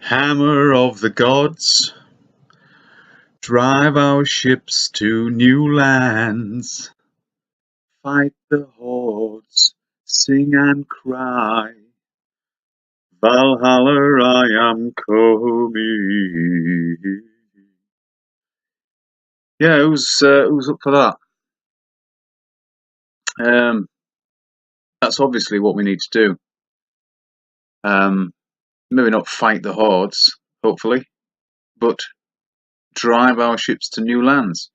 Hammer of the gods, drive our ships to new lands, fight the hordes, sing and cry, Valhalla I am coming. Yeah, who's up for that? That's obviously what we need to do. Maybe not fight the hordes, hopefully, but drive our ships to new lands.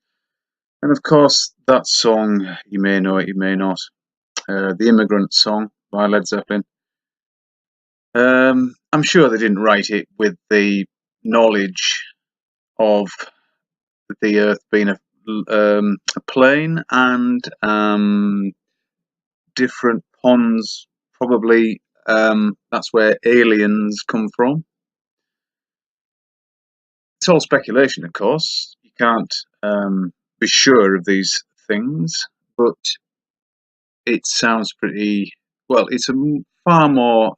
And of course, that song, you may know it, you may not, the Immigrant Song by Led Zeppelin. I'm sure they didn't write it with the knowledge of the Earth being a plane and different ponds. Probably that's where aliens come from. It's all speculation, of course. You can't be sure of these things, but it sounds pretty well. It's a far more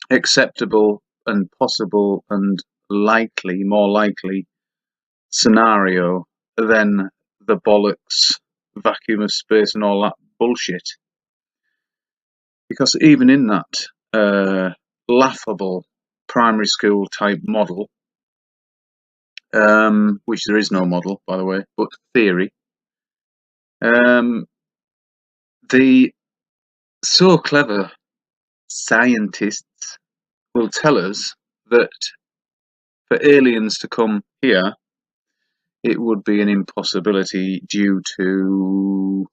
acceptable and possible and more likely scenario than the bollocks, vacuum of space and all that bullshit. Because even in that laughable primary school type model, which there is no model, by the way, but theory, the so clever scientists will tell us that for aliens to come here, it would be an impossibility due to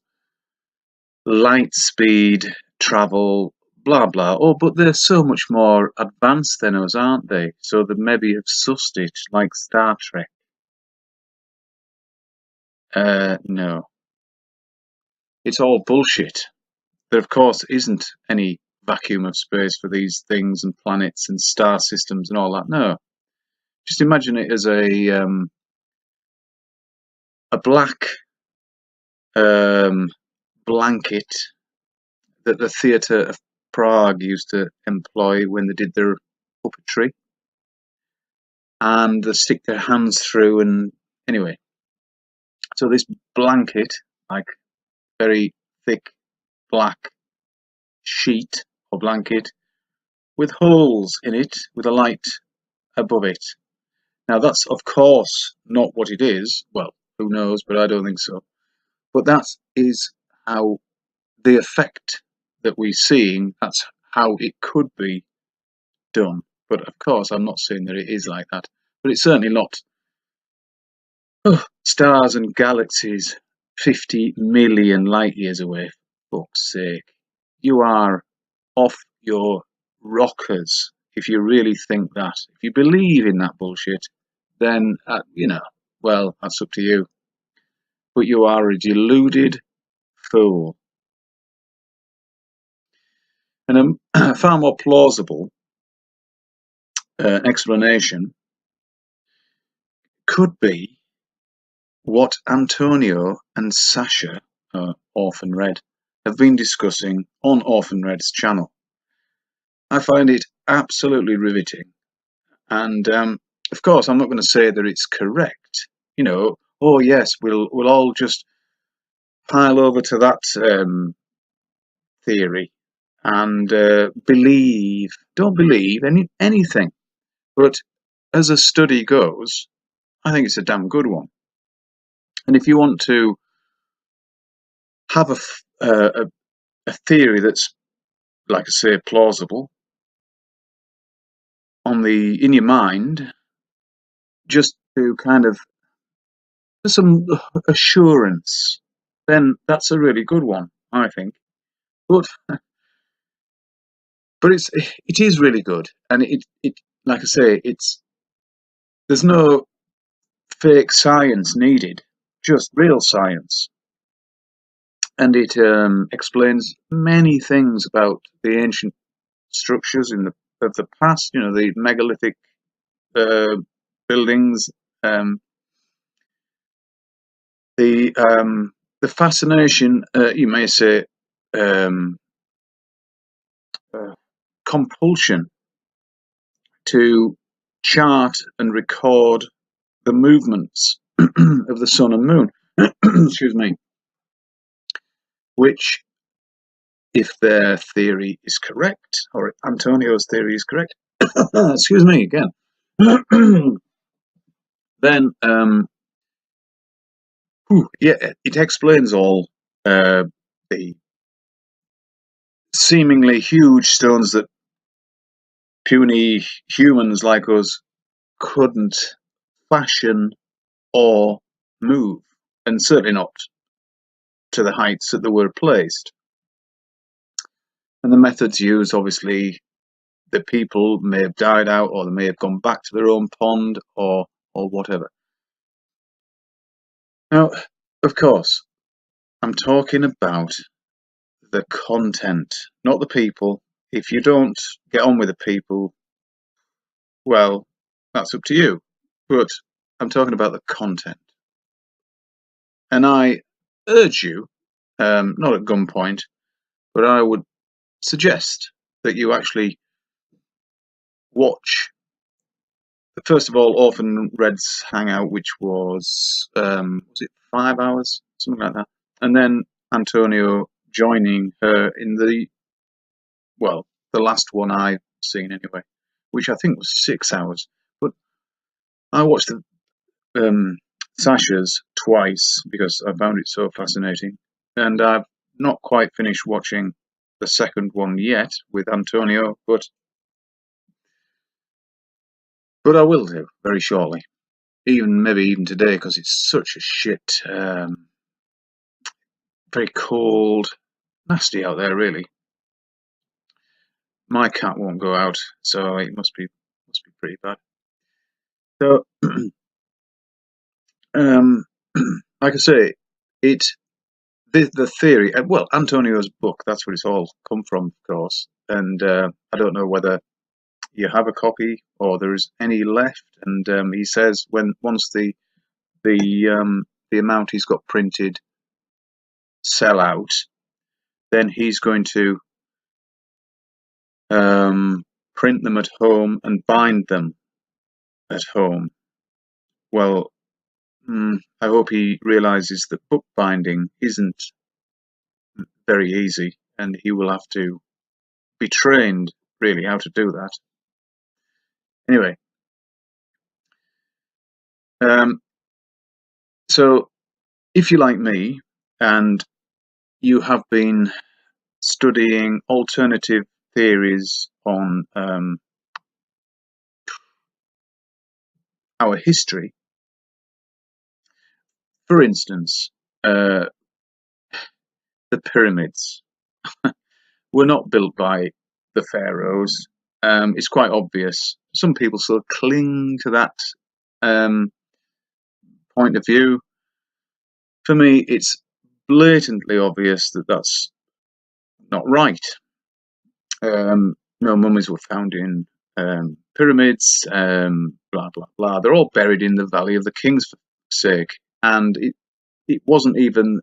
light speed, travel, blah blah. Oh, but they're so much more advanced than us, aren't they? So they maybe have sussed it like Star Trek. No. It's all bullshit. There, of course, isn't any vacuum of space for these things and planets and star systems and all that. No. Just imagine it as a black blanket that the Theatre of Prague used to employ when they did their puppetry, and they stick their hands through. And anyway, so this blanket, like very thick black sheet or blanket with holes in it with a light above it. Now that's of course not what it is. Well, who knows, but I don't think so. But that is how the effect that we're seeing, that's how it could be done. But of course, I'm not saying that it is like that. But it's certainly not stars and galaxies 50 million light years away. For fuck's sake. You are off your rockers if you really think that. If you believe in that bullshit, then, well, that's up to you. But you are a deluded fool. And a far more plausible explanation could be what Antonio and Sasha, Orphan Red, have been discussing on Orphan Red's channel. I find it absolutely riveting. And of course, I'm not going to say that it's correct. Oh yes, we'll all just pile over to that theory and don't believe anything. But as a study goes, I think it's a damn good one. And if you want to have a theory that's, like I say, plausible in your mind, just to kind of some assurance, then that's a really good one, I think. But it is really good, and it like I say, there's no fake science needed, just real science, and it explains many things about the ancient structures of the past. The megalithic buildings, the fascination, you may say, compulsion to chart and record the movements of the sun and moon. Excuse me. Which, if their theory is correct, or Antonio's theory is correct, excuse me again, then yeah, it explains all the seemingly huge stones that puny humans like us couldn't fashion or move, and certainly not to the heights that they were placed. And the methods used, obviously, the people may have died out, or they may have gone back to their own pond, or whatever. Now, of course, I'm talking about the content, not the people. If you don't get on with the people, well, that's up to you. But I'm talking about the content. And I urge you, not at gunpoint, but I would suggest that you actually watch, first of all, Orphan Red's hangout, which was it 5 hours, something like that, and then Antonio joining her in the last one I've seen anyway, which I think was 6 hours. But I watched the Sasha's twice because I found it so fascinating, and I've not quite finished watching the second one yet with Antonio, but I will do very shortly. Maybe even today, because it's such a shit, very cold, nasty out there. Really, my cat won't go out, so it must be pretty bad. So, like I say, the theory. Well, Antonio's book. That's where it's all come from, of course. And I don't know whether you have a copy or there is any left. And he says once the amount he's got printed sell out, then he's going to print them at home and bind them at home. Well, I hope he realizes that bookbinding isn't very easy, and he will have to be trained really how to do that. Anyway, so if you're like me and you have been studying alternative theories on our history, for instance, the pyramids were not built by the pharaohs. It's quite obvious. Some people still cling to that point of view. For me, it's blatantly obvious that that's not right. No mummies were found in pyramids, blah, blah, blah. They're all buried in the Valley of the Kings, for sake. And it wasn't even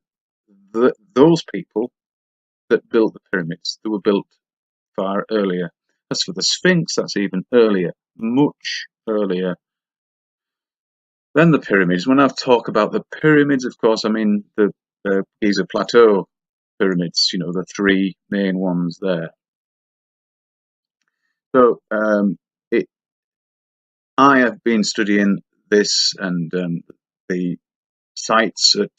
those people that built the pyramids. They were built far earlier. As for the Sphinx, that's even earlier, much earlier than the pyramids. When I talk about the pyramids, of course, I mean the Giza Plateau pyramids, the three main ones there. So I have been studying this and the sites at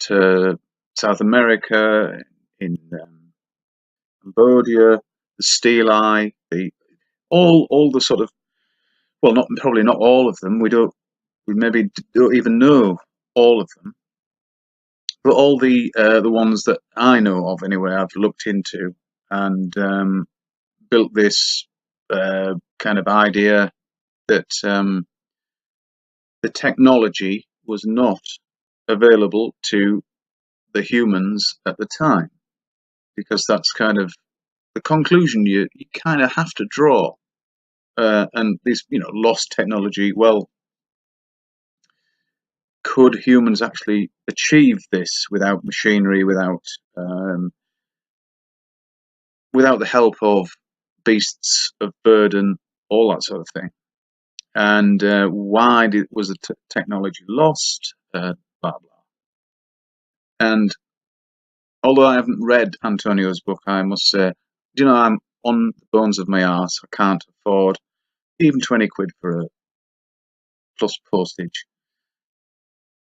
South America, in Cambodia, the stelae, all the sort of, well, probably not all of them. We maybe don't even know all of them, but all the ones that I know of anyway, I've looked into and built this kind of idea that the technology was not available to the humans at the time, because that's kind of the conclusion you kind of have to draw. And this, lost technology. Well, could humans actually achieve this without machinery, without the help of beasts of burden, all that sort of thing? and why was the technology lost, blah blah. And although I haven't read Antonio's book, I must say, I'm on the bones of my arse. I can't afford even 20 quid for a plus postage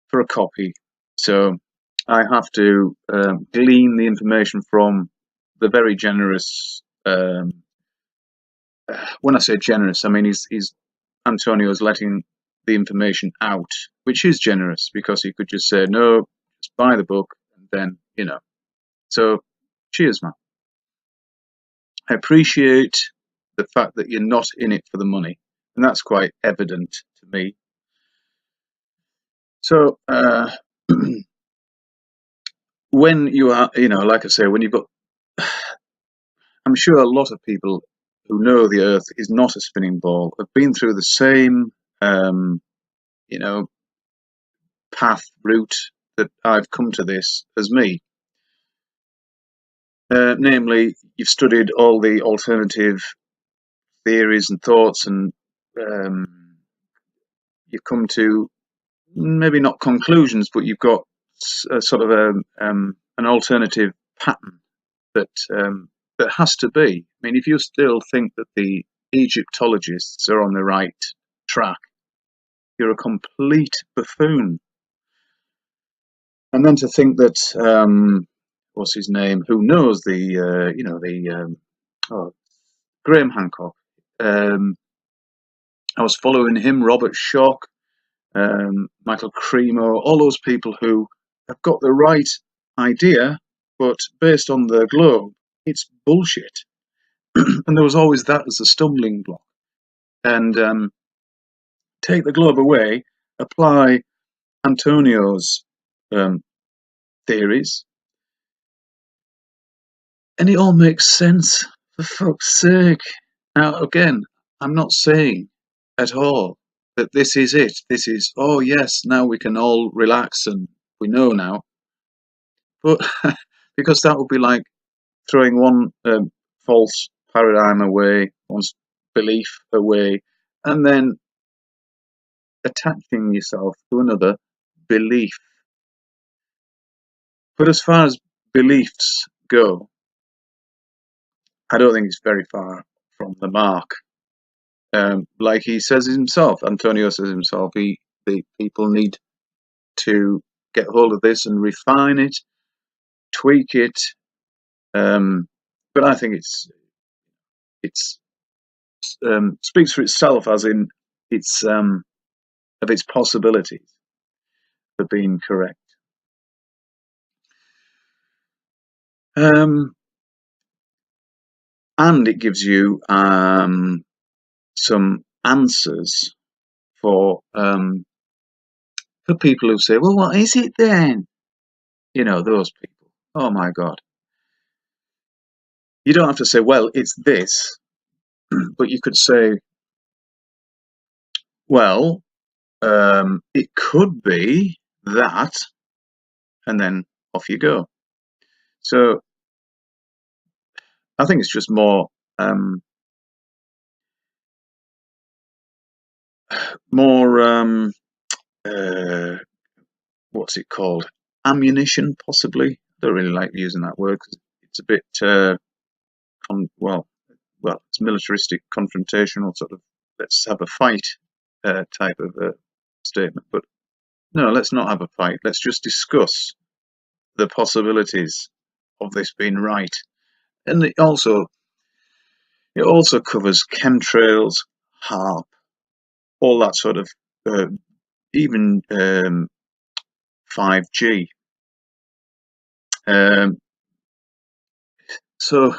for a copy. So I have to glean the information from the very generous. When I say generous, I mean he's Antonio's letting the information out, which is generous because he could just say no, just buy the book, and then So, cheers, man. I appreciate the fact that you're not in it for the money, and that's quite evident to me. So, when you are, like I say, when you've got, I'm sure a lot of people who know the Earth is not a spinning ball have been through the same, you know, route that I've come to this as me. Namely, you've studied all the alternative theories and thoughts, and you've come to maybe not conclusions, but you've got a sort of an alternative pattern that that has to be. I mean, if you still think that the Egyptologists are on the right track, you're a complete buffoon. And then to think that what's his name? Who knows oh, Graham Hancock. I was following him, Robert Schoch, Michael Cremo, all those people who have got the right idea, but based on the globe, it's bullshit. And there was always that as a stumbling block. And take the globe away, apply Antonio's theories, and it all makes sense, for fuck's sake. Now, again, I'm not saying at all that this is it. This is, oh yes, now we can all relax and we know now. But because that would be like throwing one false paradigm away, one's belief away, and then attaching yourself to another belief. But as far as beliefs go, I don't think it's very far from the mark. Like he says himself, Antonio says himself, the people need to get hold of this and refine it, tweak it. But I think it's speaks for itself, as in its of its possibilities for being correct. And it gives you some answers for people who say, well, what is it then? Those people. Oh my God. You don't have to say, well, it's this, but you could say, well, it could be that, and then off you go. So I think it's just more what's it called? Ammunition, possibly. I don't really like using that word because it's a bit it's militaristic, confrontational, sort of let's have a fight type of statement. But no, let's not have a fight. Let's just discuss the possibilities of this being right. And it also covers chemtrails, HARP, all that sort of, even 5G. So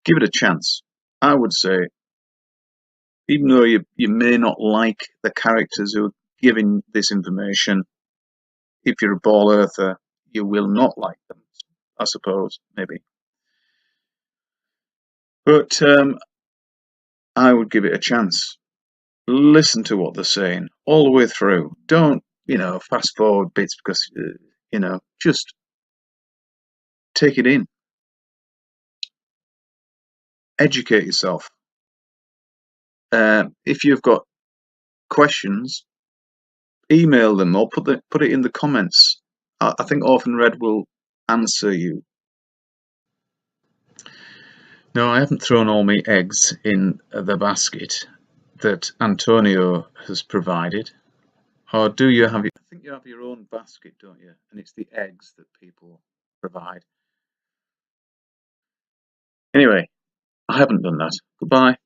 give it a chance. I would say, even though you may not like the characters who are giving this information, if you're a ball earther, you will not like them, I suppose, maybe. But I would give it a chance. Listen to what they're saying all the way through. Don't, fast forward bits because, just take it in. Educate yourself. If you've got questions, email them or put it in the comments. I think Orphan Red will answer you. No, I haven't thrown all my eggs in the basket that Antonio has provided. Or do you have? I think you have your own basket, don't you? And it's the eggs that people provide. Anyway, I haven't done that. Goodbye.